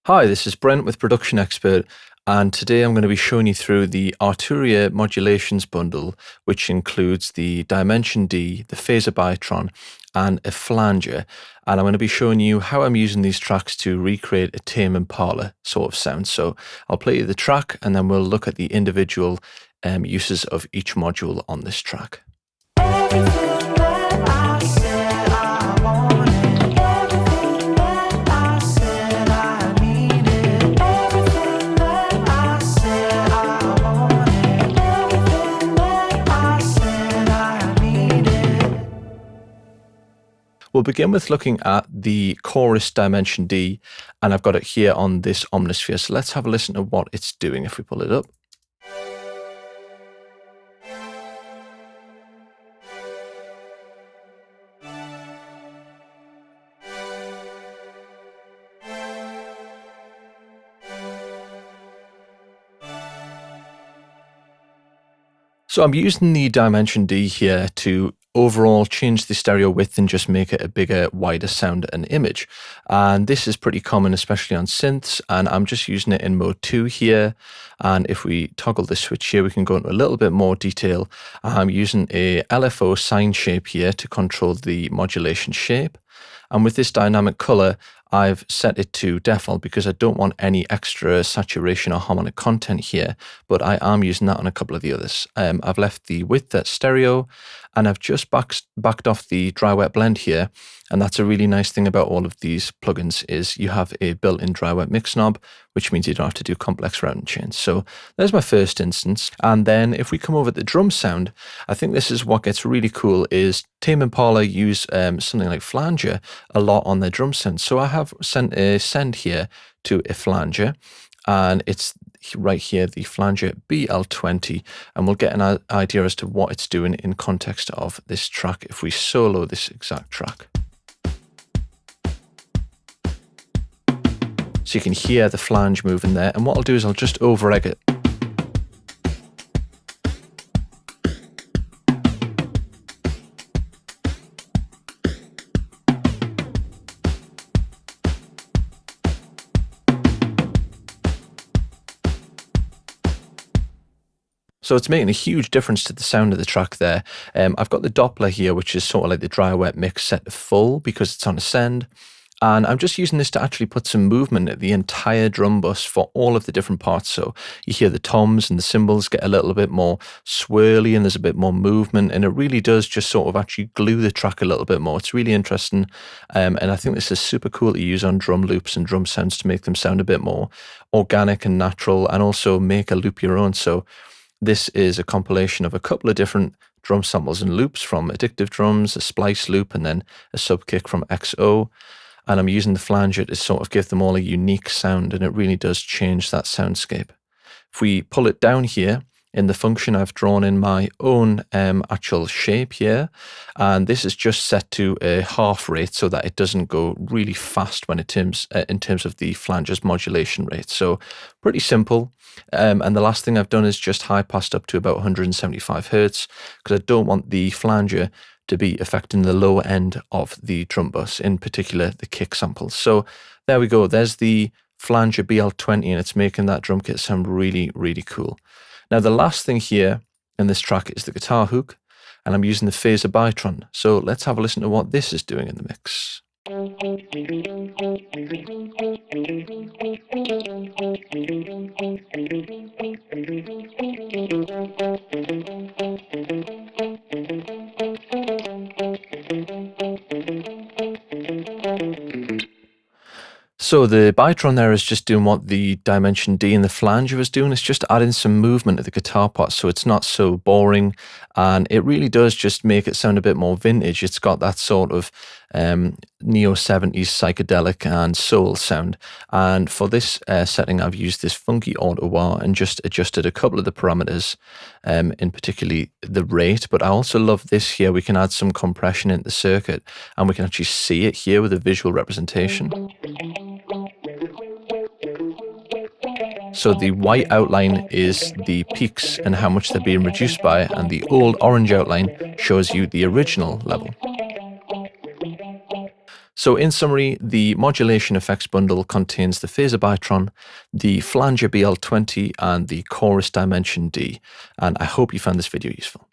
Hi, this is Brent with Production Expert, and today I'm going to be showing you through the Arturia modulations bundle, which includes the Dimension D, the Phaser Bitron, and a Flanger. And I'm going to be showing you how I'm using these tracks to recreate a Tame Impala sort of sound. So I'll play you the track, and then we'll look at the individual uses of each module on this track. Everything that I said I wanted, everything that I said I needed, everything that I said I wanted, everything that I said I needed. We'll begin with looking at the chorus Dimension D, and I've got it here on this Omnisphere. So let's have a listen to what it's doing if we pull it up. So I'm using the Dimension D here to overall change the stereo width and just make it a bigger, wider sound and image. And this is pretty common, especially on synths, and I'm just using it in mode 2 here. And if we toggle the switch here, we can go into a little bit more detail. I'm using a LFO sine shape here to control the modulation shape. And with this dynamic color, I've set it to default because I don't want any extra saturation or harmonic content here, but I am using that on a couple of the others. I've left the width at stereo, and I've just backed off the dry wet blend here. And that's a really nice thing about all of these plugins is you have a built-in dry wet mix knob, which means you don't have to do complex routing chains. So there's my first instance. And then if we come over to the drum sound, I think this is what gets really cool is Tame Impala use something like Flanger a lot on their drum sound. So I have sent a send here to a Flanger, and it's right here, the Flanger BL20, and we'll get an idea as to what it's doing in context of this track if we solo this exact track. So you can hear the flange moving there, and what I'll do is I'll just over-egg it. So it's making a huge difference to the sound of the track there. I've got the Doppler here, which is sort of like the dry wet mix set to full because it's on a send. And I'm just using this to actually put some movement at the entire drum bus for all of the different parts. So you hear the toms and the cymbals get a little bit more swirly and there's a bit more movement. And it really does just sort of actually glue the track a little bit more. It's really interesting. And I think this is super cool to use on drum loops and drum sounds to make them sound a bit more organic and natural and also make a loop your own. So this is a compilation of a couple of different drum samples and loops from Addictive Drums, a splice loop, and then a sub kick from XO. And I'm using the flanger to sort of give them all a unique sound, and it really does change that soundscape. If we pull it down here, in the function I've drawn in my own actual shape here, and this is just set to a half rate so that it doesn't go really fast when it in terms of the flanger's modulation rate. So pretty simple. And the last thing I've done is just high passed up to about 175 Hertz because I don't want the flanger to be affecting the lower end of the drum bus, in particular the kick samples. So there we go. There's the Flanger BL20 and it's making that drum kit sound really, really cool. Now the last thing here in this track is the guitar hook, and I'm using the Phaser Bitron. So let's have a listen to what this is doing in the mix. So the Bitron there is just doing what the Dimension D and the Flanger is doing. It's just adding some movement to the guitar part so it's not so boring, and it really does just make it sound a bit more vintage. It's got that sort of neo-70s psychedelic and soul sound. And for this setting, I've used this funky auto wah and just adjusted a couple of the parameters, in particularly the rate. But I also love this here. We can add some compression into the circuit, and we can actually see it here with a visual representation. So the white outline is the peaks and how much they're being reduced by, and the old orange outline shows you the original level. So in summary, the modulation effects bundle contains the phaser bitron, the Flanger BL20 and the chorus dimension D. And I hope you found this video useful.